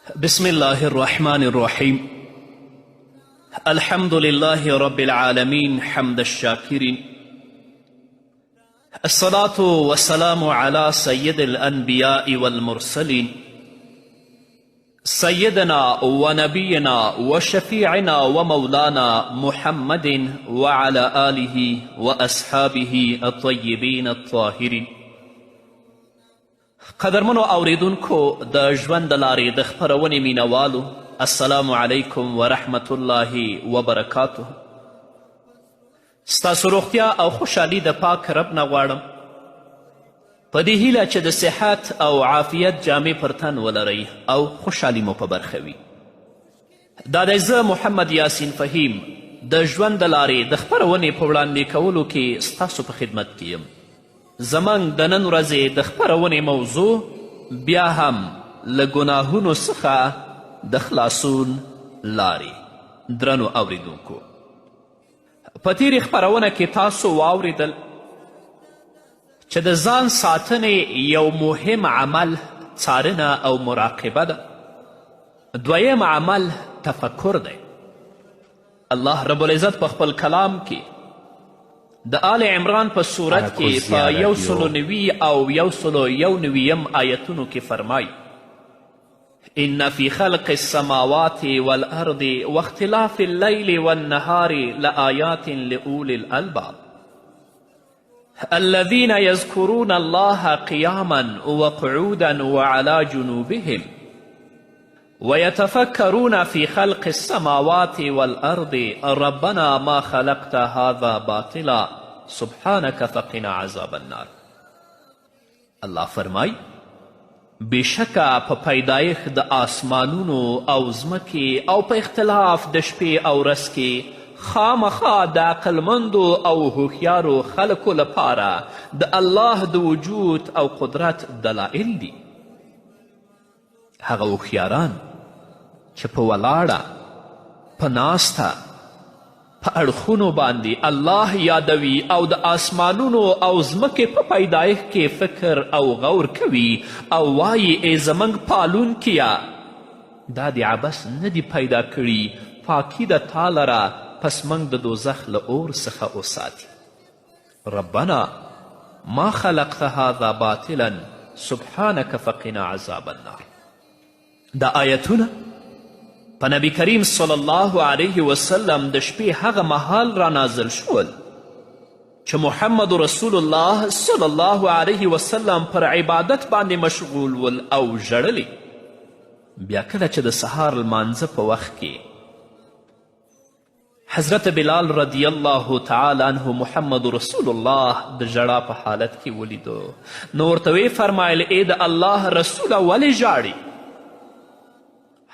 بسم الله الرحمن الرحيم. الحمد لله رب العالمين حمد الشاكرين. الصلاة والسلام على سيد الأنبياء والمرسلين سيدنا ونبينا وشفيعنا ومولانا محمد وعلى آله وأصحابه الطيبين الطاهرين. قدرمنو اوریدونکو د ژوند د لارې د خپرونې مینوالو، السلام علیکم ورحمت الله وبرکاته. ستاسو روغتیا او خوشحالي د پاک رب نه غواړم، په دې هیله چې د صحت او عافیت جامې پر تن ولرئ او خوشحالي مو په برخه وي. دا دی زه محمد یاسین فهیم د ژوند د لارې د خپرونې په وړاندې کولو کې ستاسو په خدمت کې یم. زموږ د نن ورځې د خپرونې موضوع بیا هم له ګناهونو څخه د خلاصون لارې. درنو اوریدونکو، په تیرې خپرونه کې تاسو واوریدل چې د ځان ساتنې یو مهم عمل څارنه او مراقبه ده. دویم عمل تفکر دی. الله رب العزت په خپل کلام کې د آل عمران په صورت کې په 190 او 191 آیتونو کې فرمایي: ان فی خلق السماوات والارض واختلاف اللیل والنهار لآیات لأولی الالباب الذین یذکرون الله قیاما وقعودا وعلى جنوبهم ويتفكرون في خلق السماوات والأرض ربنا ما خلقت هذا باطلا سبحانك فقنا عذاب النار. الله فرمای بېشکه په پیدایښت د آسمانونو او ځمکې او په اختلاف د شپې او ورځ کې خامخا د عقلمندو او هوښیارو خلکو لپاره د الله د وجود او قدرت دلایل دي. هغه هوښیاران چې په ولاړه، په ناسته، په اړخونو باندې الله یادوي او د آسمانونو او ځمکې په پیدایښت کې فکر او غور کوي او وایي ای زموږ پالونکیه، دا د عبث نه دي پیدا کړي، پاکي د تا لره، پس موږ د دوزخ له اور څخه وساتي. ربنا ما خلقت هذا باطلا سبحانك فقنا عذاب النار. دا آیتونه په نبی کریم صلی الله علیه وسلم د شپې هغه مهال را نازل شول چې محمد رسول الله صلی الله علیه وسلم پر عبادت باندې مشغول ول او ژړلی. بیا کله چې د سهار لمانځه په وخت کې حضرت بلال رضی الله تعالی عنه محمد رسول الله د ژړا په حالت کې ولیدو، نو ورته ویې فرمایل ای د الله رسوله ولې ژاړې؟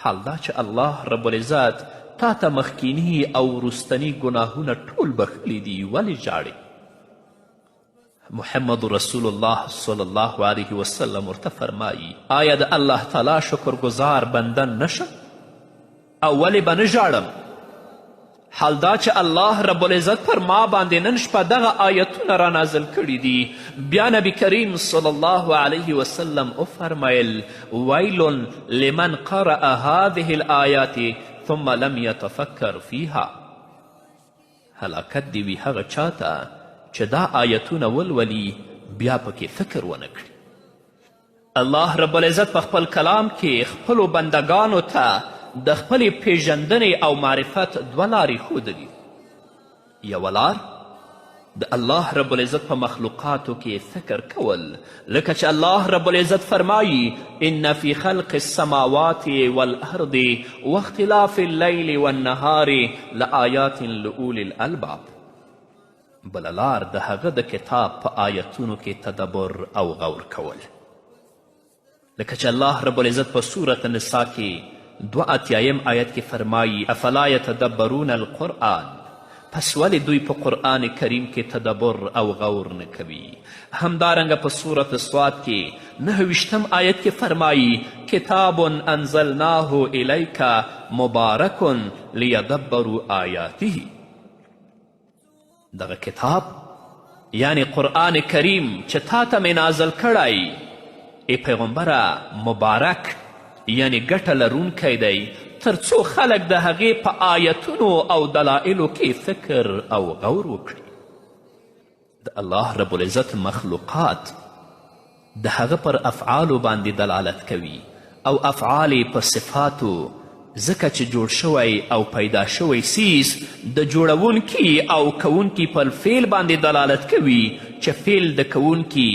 حال دا چې الله رب العزت تا ته مخکینی او وروستني ګناهونه ټول بخښلي دي، ولې ژاړې؟ محمد رسول الله صلی الله علیه وسلم ورته فرمایي آیا د الله تعالی شکرګزار بنده نشم او ولې به نه ژاړم؟ حال دا چې الله رب العزت پر ما باندې نن شپه دغه آیتونه را نازل کړي دي. بیا نبی کریم صلی الله علیه وسلم وفرمیل ویل لمن قرأ هذه الآیات ثم لم یتفکر فیها. هلاکت دی وي هغه چاته چې دا آیتونه ولولي بیا پکې فکر ونه کړي. الله رب العزت په خپل کلام کې خپلو بندگانو ته د خپلې پیژندنې او معرفت دوه لارې ښودلي. یوه لار د الله رب العزت په مخلوقاتو کې فکر کول، لکه چې الله رب العزت فرمایي ان فی خلق السماوات والارض واختلاف اللیل والنهار لآیات لأولی الالباب. بله لار د هغه د کتاب په آیتونو کې تدبر او غور کول، لکه چې الله رب العزت په سورة النساء کې 82 آیت کې فرمایي افلا یتدبرون القرآن، پس ولې دوی په قرآن کریم کې تدبر او غور نه کوي؟ همدارنګه په سورة الصاد کې 29 آیت کې فرمایي کتاب انزلناه الیک مبارک لیدبروا آیاته. دغه کتاب یعنی قرآن کریم چې تا ته مې نازل کړی ای پیغمبره مبارک یعنی ګټه لرونکی دی تر څو خلک د هغې په آیتونو او دلایلو کې فکر او غور وکړي. د الله رب العزت مخلوقات د هغه پر افعالو باندې دلالت کوي او افعال په صفاتو، ځکه چې جوړ شوی او پیدا شوی سیز د جوړونکي او کوونکي پر فعل باندې دلالت کوي چې فعل د کوونکي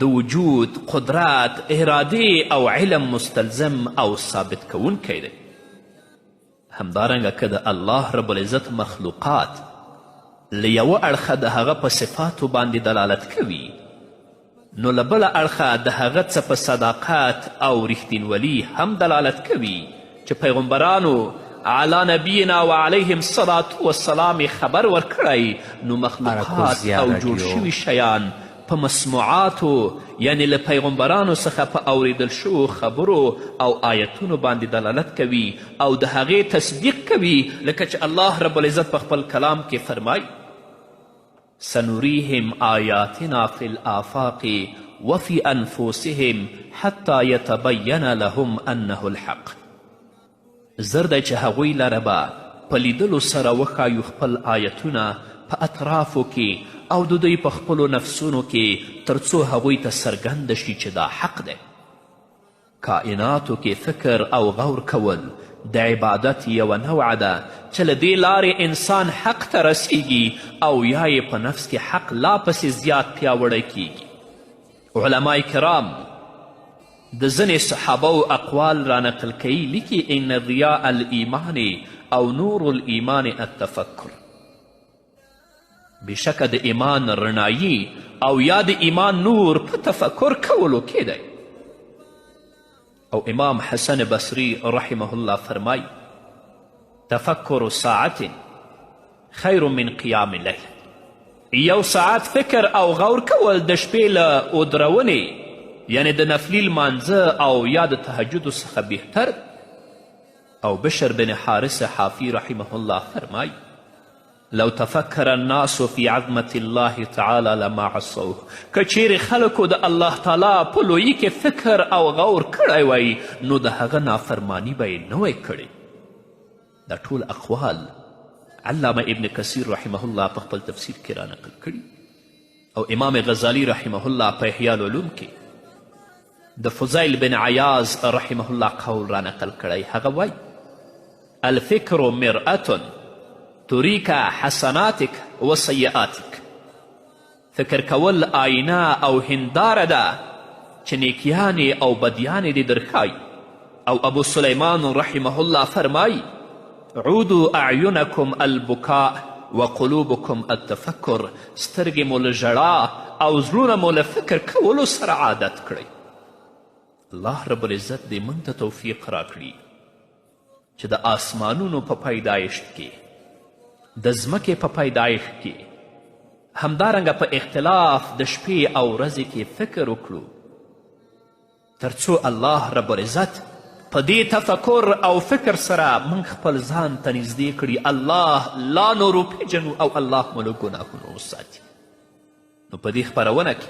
د وجود، قدرت، اراده او علم مستلزم او ثابت کوونکی دی. همدارنګه که د الله رب العزت مخلوقات له یوه اړخه د هغه په صفاتو باندې دلالت کوي، نو له بله اړخه د هغه څه په صداقت او رښتینولي هم دلالت کوي چې پیغمبرانو علی نبینا و علیهم الصلاة والسلام خبر ورکړی، نو مخلوقات او جوړ شوي شیان په مسموعاتو یعنی له پیغمبرانو څخه په اوریدل شوو خبرو او آیتونو باندې دلالت کوي او د هغې تصدیق کوي، لکه چې الله رب العزت په خپل کلام کې فرمای سنریهم آیاتنا فی الآفاق وفی انفسهم حتی یتبین لهم انه الحق. زر دی چې هغوی لره به په لیدلو سره وښایو خپل آیتونه په اطرافو کې او د دوی په خپلو نفسونو کې تر څو هغوی ته څرګنده شي چې دا حق دی. کائناتو کې فکر او غور کول د عبادت یوه نوعه ده چې له دې لارې انسان حق ته رسیږي او یا یې په نفس کې حق لا پسې زیات پیاوړی کیږي. علمای کرام د ځینې صحابو اقوال را نقل کوي، لیکي ان ضیاء الایمان او نور الایمان التفکر، بشکه د ایمان رڼایي او یا د ایمان نور په تفکر کولو کې دی. او امام حسن بصری رحمه الله فرمای تفکر ساعت خیر من قیام اللیل. یو ساعت فکر او غور کول د شپې له اودرونې یعنی د نفلي لمانځه او یا د تهجدو څخه بهتر. او بشر بن حارث حافي رحمه الله فرمای لو تفکر الناس فی عظمت الله تعالی لما عصوه. که چیرې خلکو د الله تعالی په لویي کې فکر او غور کړی وی نو د هغه نافرمانی به یې نه وی کړې. دا ټول اقوال علامه ابن کثیر رحمه الله په خپل تفسیر کې را نقل کړي. او امام غزالی رحمه الله په احیاء العلوم کې د فضیل بن عیاض رحمه الله قول را نقل کړی. هغه وی الفکر مرأة تریک حسناتک و سیئاتک. فکر کول آینه او هنداره ده چې نیکیانې او بدیانې دې درښایي. او ابو سلیمان رحمه الله فرمای عودوا اعینکم البکاء و قلوبکم التفکر. سترګې مو له ژړا او زړونه مو له فکر کولو سره عادت کړئ. الله رب العزت دې موږ ته توفیق راکړي چې د آسمانونو په پیدایشت کې، د ځمکې په پیدایښت کې، همدارنګه په اختلاف د شپې او ورځې کې فکر وکړو تر څو الله رب العزت په دې تفکر او فکر سره موږ خپل ځان ته نږدې کړي، الله لا نور وپېژنو او الله مو له ګناهونو وساتي. نو په دې خپرونه کې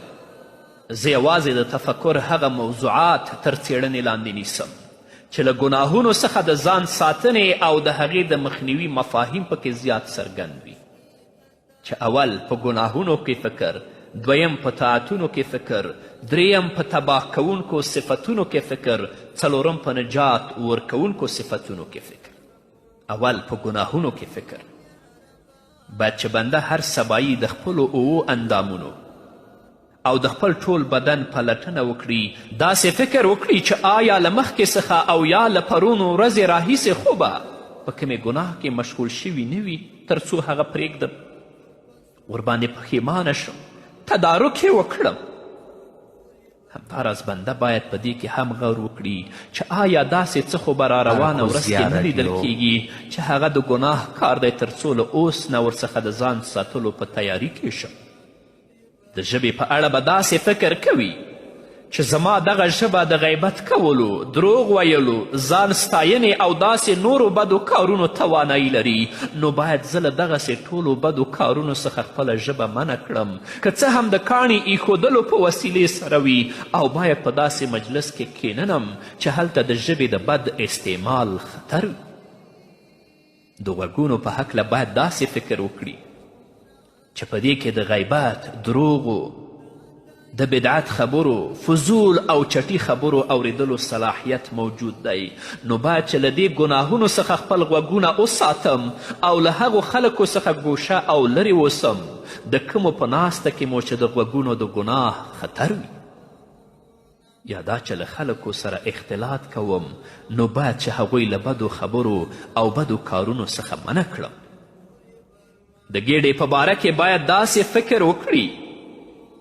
زه یوازې د تفکر هغه موضوعات تر څېړنې لاندې نیسم چې له ګناهونو څخه د ځان ساتنې او د هغې د مخنیوي مفاهیم پکې زیات څرګند وي. چې اول په ګناهونو کې فکر، دویم په طاعتونو کې فکر، دریم په تباه کوونکو صفتونو کې فکر، څلورم په نجات ورکوونکو صفتونو کې فکر. اول په ګناهونو کې فکر. باید چې بنده هر سبایي د خپلو اوو اندامونو او د خپل ټول بدن پلټنه وکړي، داسې فکر وکړي چې آیا له مخکې څخه او یا له پرونو ورځې راهیسې خو به په کومې ګناه کې مشغول شوي نه وي تر څو هغه پرېږدم، ورباندې پښیمانه شم، تدارک یې وکړم. همداراز بنده باید په دې کې هم غور وکړي چې آیا داسې څه خو به را روانه ورځ کې نه لیدل کیږي چې هغه د ګناه کار دی تر څو له اوس نه ورڅخه د ځان ساتلو په تیاري کې شم. د ژبې په اړه به داسې فکر کوي چې زما دغه ژبه د غیبت کولو، دروغ ویلو، ځان ستاینې او داسې نورو بدو کارونو توانایي لري، نو باید زه له دغسې ټولو بدو کارونو څخه خپله ژبه منع کړم، که څه هم د کاڼي ایښودلو په وسیلې سره وي، او باید په داسې مجلس کې کیننم چې هلته د ژبې د بد استعمال خطر وي. د غوږونو په هکله باید داسې فکر وکړي چې په دې کې د غیبت، دروغو، د بدعت خبرو، فضول او چټي خبرو اوریدلو صلاحیت موجود دی، نو باید چې له دې ګناهونو څخه خپل غوږونه وساتم او له هغو خلکو څخه ګوشه او لرې اوسم د کومو په ناسته کې مو چې د غوږونو د ګناه خطر وي. یا دا چې له خلکو سره اختلاط کوم، نو باید چې هغوی له بدو خبرو او بدو کارونو څخه منع کړم. د ګیډې په باره کې باید داسې فکر وکړي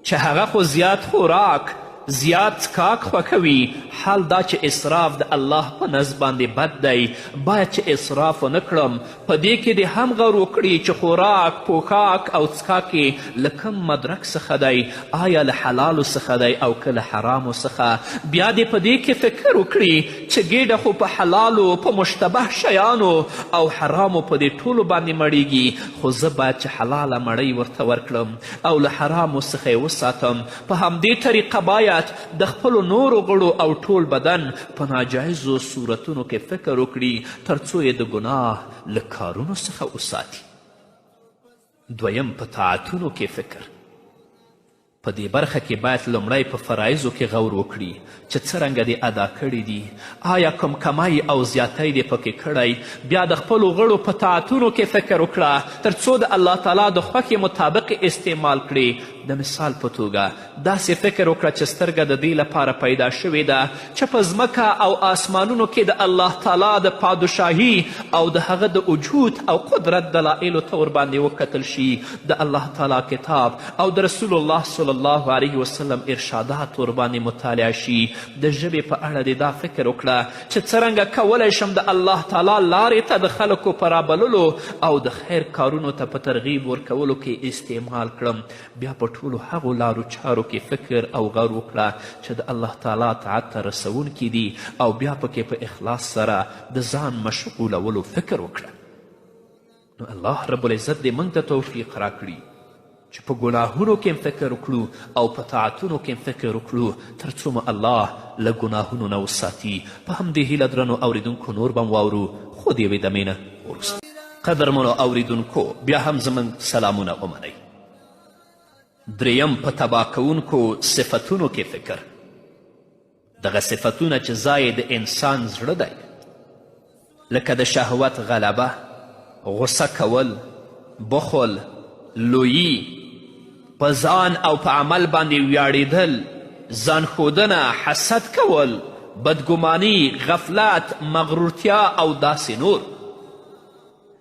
چې هغه خو زیات خوراک، زیات څښاک خوښوي، حال دا چې اسراف د الله په نزد باندې بد دی، باید چې اسراف ونه کړم. په دې کې دې هم غور وکړي چې خوراک، پوښاک او څښاک یې له کوم مدرک څخه دی، آیا له حلالو څخه دی او که له حرامو څخه. بیا دې په دې کې فکر وکړي چې ګیډه خو په حلالو، په مشتبه شیانو او حرامو په دې ټولو باندې مړیږي، خو زه باید چې حلاله مړۍ ورته ورکړم او له حرامو څخه یې وساتم. په همدې طریقه باید د خپلو نورو غړو او ټول بدن په ناجایزو صورتونو کې فکر وکړي تر څو یې د ګناه له کارونو څخه وساتي. دویم، په طاعتونو کې فکر. په دې برخه کې باید لومړی په فرایضو کې غور وکړي چې څرنګه دې ادا کړي دي، آیا کوم کمای او زیاتی دې پکې کړی. بیا د خپلو غړو په طاعتونو کې فکر وکړه تر څو د الله تعالی د خوښې مطابق استعمال کړي. د مثال په توګه داسې فکر وکړه چې سترګه د دې لپاره پیدا شوې ده چې په ځمکه او آسمانونو کې د الله تعالی د پادشاهي او د هغه د وجود او قدرت دلایلو ته ورباندې وکتل شي، د الله تعالی کتاب او د رسول الله صلی الله علیه وسلم ارشادات ورباندې مطالعه شي. د ژبې په اړه دې دا فکر وکړه چې څرنګه کولی شم د الله تعالی لارې ته د خلکو په رابللو او د خیر کارونو ته په ترغیب ورکولو کې استعمال کړم. بیا په ټولو هغو لارو چارو کې فکر او غور وکړه چې د الله تعالی اطاعت ته رسونکي دي، او بیا پکې په اخلاص سره د ځان مشغولولو فکر وکړه. نو الله رب العزت دې موږ ته توفیق راکړي چې په ګناهونو کې فکر وکړو او په طاعتونو کې فکر وکړو تر څو مو الله له ګناهونو نه وساتي. په همدې هیله درنو اوریدونکو نور به م واورو خو د یوې دمې نه وروسته. قدرمنو اوریدونکو، بیا هم زموږ سلامونه ومنئ. دریم، په تباه کوونکو صفتونو کې فکر. دغه صفتونه چې ځای د انسان زړه دی، لکه د شهوت غلبه، غصه کول، بخل، لویی، په ځان او په عمل باندې ویاړېدل، ځان ښودنه، حسد کول، بدګماني، غفلت، مغرورتیا او داسې نور.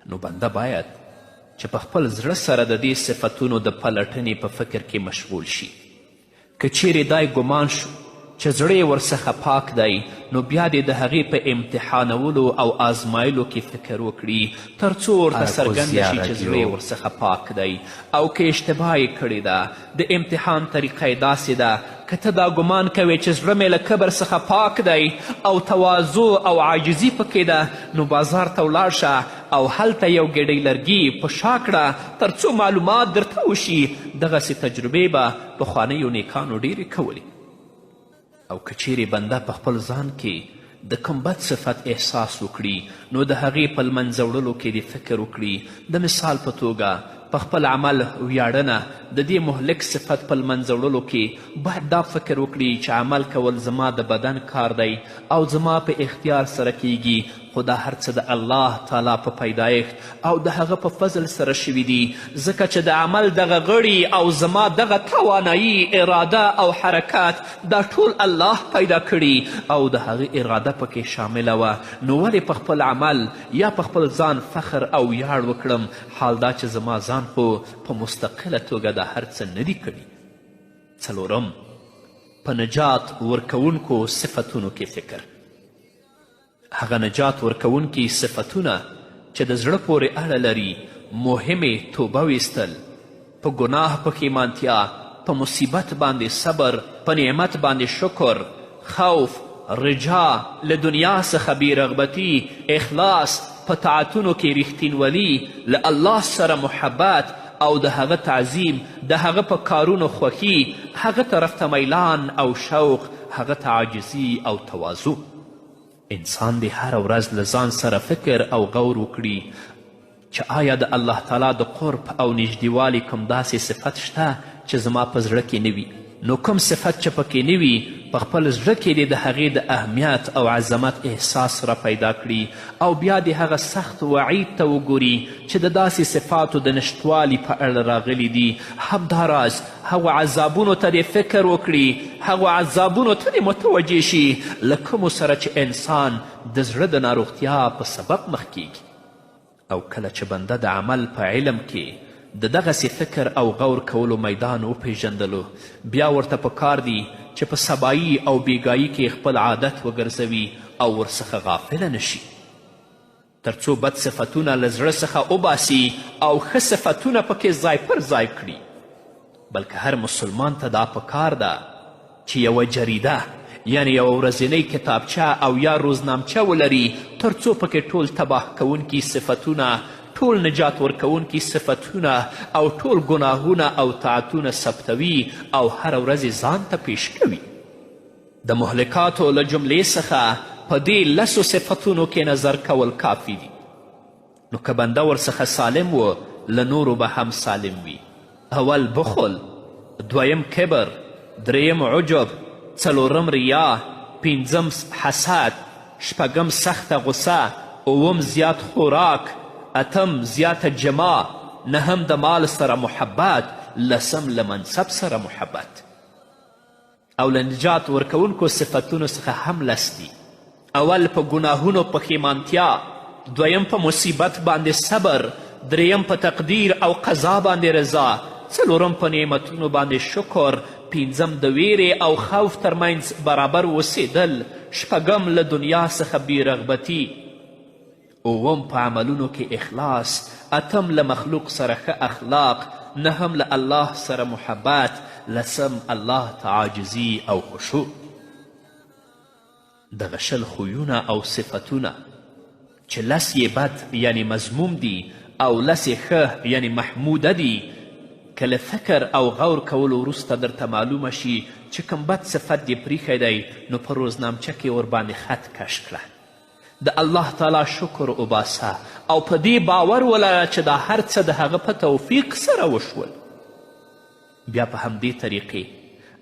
نو بنده باید چې په خپل زړه سره د دې صفتونو د پلټنې په فکر کې مشغول شي. که چیرې دای ګمان شو چې زړه یې ورڅخه پاک دی، نو بیا دې د هغې په امتحانولو او آزمایلو کې فکر وکړي تر څو ورته څرګنده شي چې زړه یې ورڅخه پاک دی. او که اشتباه یې کړې ده، د امتحان طریقه یې داسې ده که ته دا ګمان کوې چې زړه مې له کبر څخه پاک دی او تواضع او عاجزي پکې ده، نو بازار ته ولاړ شه او هلته یو ګیډۍ لرګي په شا کړه تر څو معلومات درته وشي. دغسې تجربې به پخوانیو نیکانو ډېرې کولې. او که چیرې بنده په خپل ځان کې د کوم بد صفت احساس وکړي، نو د هغې په لمنځه وړلو کې دې فکر وکړي. د مثال په توګه په خپل عمل ویاړنه، د دې مهلک صفت په لمنځه وړلو کې باید دا فکر وکړي چې عمل کول زما د بدن کار دی او زما په اختیار سره کیږي، خو دا هر څه د الله تعالی په پیدایښت او د هغه په فضل سره شوي دي، ځکه چې د عمل دغه غړي او زما دغه توانایی، اراده او حرکات دا ټول الله پیدا کړي او د هغې اراده پکې شامله وه. نو ولې په خپل عمل یا په خپل ځان فخر او ویاړ وکړم، حال دا چې زما ځان خو په مستقله توګه دا هر څه نه دي کړي. څلورم، په نجات ورکوونکو صفتونو کې فکر. هغه نجات ورکوونکي صفتونه چې د زړه پورې اړه لري، مهمې توبه ویستل، په ګناه پښیمانتیا، په مصیبت باندې صبر، په نعمت باندې شکر، خوف، رجا، له دنیا څخه بېرغبتي، اخلاص، په طاعتونو کې رښتینولي، له الله سره محبت او د هغه تعظیم، د هغه په کارونو خوښي، هغه طرف ته میلان او شوق، هغه ته عاجزي او تواضع. انسان دې هره ورځ له ځان سره فکر او غور وکړي چې آیا د الله تعالی د قرب او نږدېوالي کوم داسې صفت شته چې زما په زړه کې نه وي؟ نو کوم صفت چې پکې نه وي، په خپل زړه کې دې د هغې د اهمیت او عظمت احساس را پیدا کړي او بیا دې هغه سخت وعید ته وګوري چې د داسې صفاتو د نشتوالي په اړه راغلي دي. همداراز هغو عذابونو ته دې فکر وکړي، هغو عذابونو ته دې متوجه شي له کومو سره چې انسان د زړه د ناروغتیا په سبب مخ کیږي. او کله چې بنده د عمل په علم کې د دغسې فکر او غور کولو میدان وپیژندلو، بیا ورته پکار دی چې په سبایی او بیګایی کې خپل عادت وګرځوي او ورڅخه غافله نشي، تر څو بد صفتونه له زړه څخه وباسي او ښه صفتونه پکې ځای پر ځای کړي. بلکې هر مسلمان ته دا پکار ده چې یوه جریده یعنی یوه ورځنۍ کتابچه او یا روزنامچه ولري، تر څو پکې ټول تباه کوونکي صفتونه، ټول نجات ورکوونکي صفتونه او ټول ګناهونه او طاعتونه ثبتوي او هره ورځ ځان ته پیش کوي. د مهلکاتو له جملې څخه په دې 10 صفتونو کې نظر کول کافي دي. نو که بنده ورڅخه سالم و، له نورو به هم سالم وي. اول بخل، دویم کبر، دریم عجب، څلورم ریا، پنځم حسد، شپږم سخته غصه، اوم زیات خوراک، اتم زیاته جما، نهم د مال سره محبت، لسم له منصب سره محبت. او له نجات ورکوونکو صفتونو څخه هم لس دي. اول په ګناهونو پښیمانتیا، دویم په مصیبت باندې صبر، دریم په تقدیر او قضا باندې رضا، څلورم په نعمتونو باندې شکر، پنځم د ویرې او خوف ترمنځ برابر اوسېدل، شپږم له دنیا څخه بېرغبتي، اوم په عملونو کې اخلاص، اتم له مخلوق سره ښه اخلاق، نهم له الله سره محبت، لسم الله ته عاجزي او خشوع. دغه 20 خویونه او صفتونه چې 10 یې بد یعنی مضموم دي او 10 یې ښه یعنی محموده دي، که له فکر او غور کولو وروسته درته معلومه شي چې کوم بد صفت دې پریښی دی، نو په روزنامچه کې ورباندې خط کش کړه، د الله تعالی شکر وباسه او په دې باور ولره چې دا هر څه د هغه په توفیق سره وشول. بیا په همدې طریقې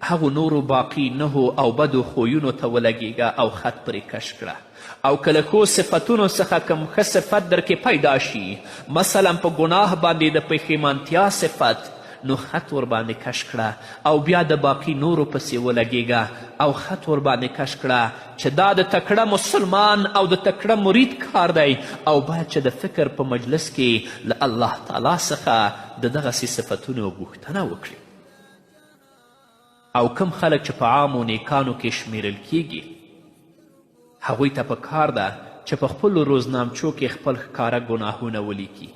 هغو نورو باقي 9 او بدو خویونو ته ولګیږه او خط پرې کش کړه. او که له ښو صفتونو څخه کوم ښه صفت در کې پیدا شي، مثلا په ګناه باندې د پښیمانتیا صفت، نو خط ورباندې کش کړه او بیا د باقي نورو پسې ولګیږه او خط ورباندې کش کړه چې دا د تکړه مسلمان او د تکړه مرید کار دی او باید چې د فکر په مجلس کې له الله تعالی څخه د دغسې صفتونو غوښتنه وکړي. او کم خلک چې په عامو نیکانو کې شمیرل کیږي، هغوی ته پکار ده چې په خپلو روزنامچو کې خپل ښکاره ګناهونه ولیکي،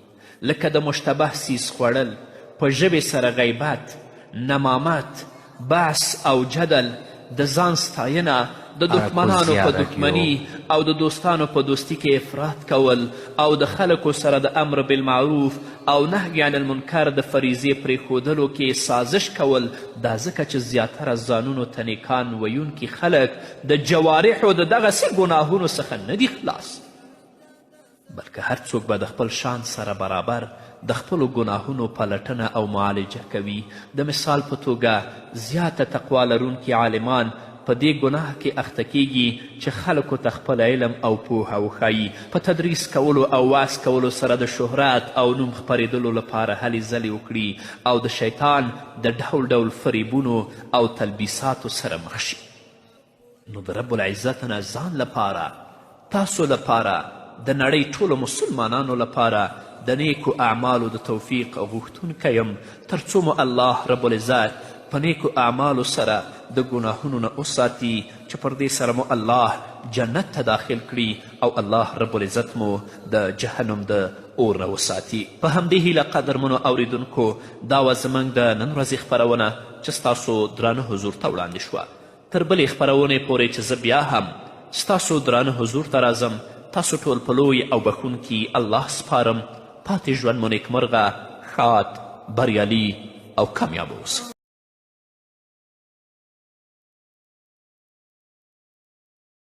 لکه د مشتبه سیز خوړل، په ژبې سره غیبت، نمامت، بحث او جدل، د ځان ستاینه، د دښمنانو په دښمني او د دوستانو په دوستی کې افراط کول او د خلکو سره د امر بالمعروف او نهی عن المنکر د فریضې پرېښودلو کې سازش کول. دا ځکه چې زیاتره ځانونو ته نیکان ویونکي خلک د جوارحو د دغسې ګناهونو څخه نه دي خلاص، بلکې هر څوک به د خپل شان سره برابر د خپلو ګناهونو پلټنه او معالجه کوي. د مثال په توګه زیاته تقوا لرونکي عالمان په دې ګناه کې اخته کیږي چې خلکو ته خپل علم او پوهه وښایي، په تدریس کولو او وعظ کولو سره د شهرت او نوم خپرېدلو لپاره هلې ځلې وکړي او د شیطان د ډول ډول فریبونو او تلبیساتو سره مخ شي. نو د رب العزت نه ځان لپاره، تاسو لپاره، د نړۍ ټولو مسلمانانو لپاره د نیکو اعمالو د توفیق غوښتونکی یم، تر څو مو الله رب العزت په نیکو اعمالو سره د ګناهونو نه وساتي چې پر دې سره مو الله جنت ته داخل کړي او الله رب العزت مو د جهنم د اور نه وساتي. په همدې هیله قدرمنو اوریدونکو، دا وه زموږ د نن ورځې خپرونه چې ستاسو درانه حضور ته وړاندې شوه تر بلې خپرونې پورې چې زه بیا هم ستاسو درانه حضور ته راځم تاسو ټول په لوی او بخونکي الله سپارم. پاتې ژوند مو نیکمرغه، ښاد، بریالي او کامیاب اوسئ.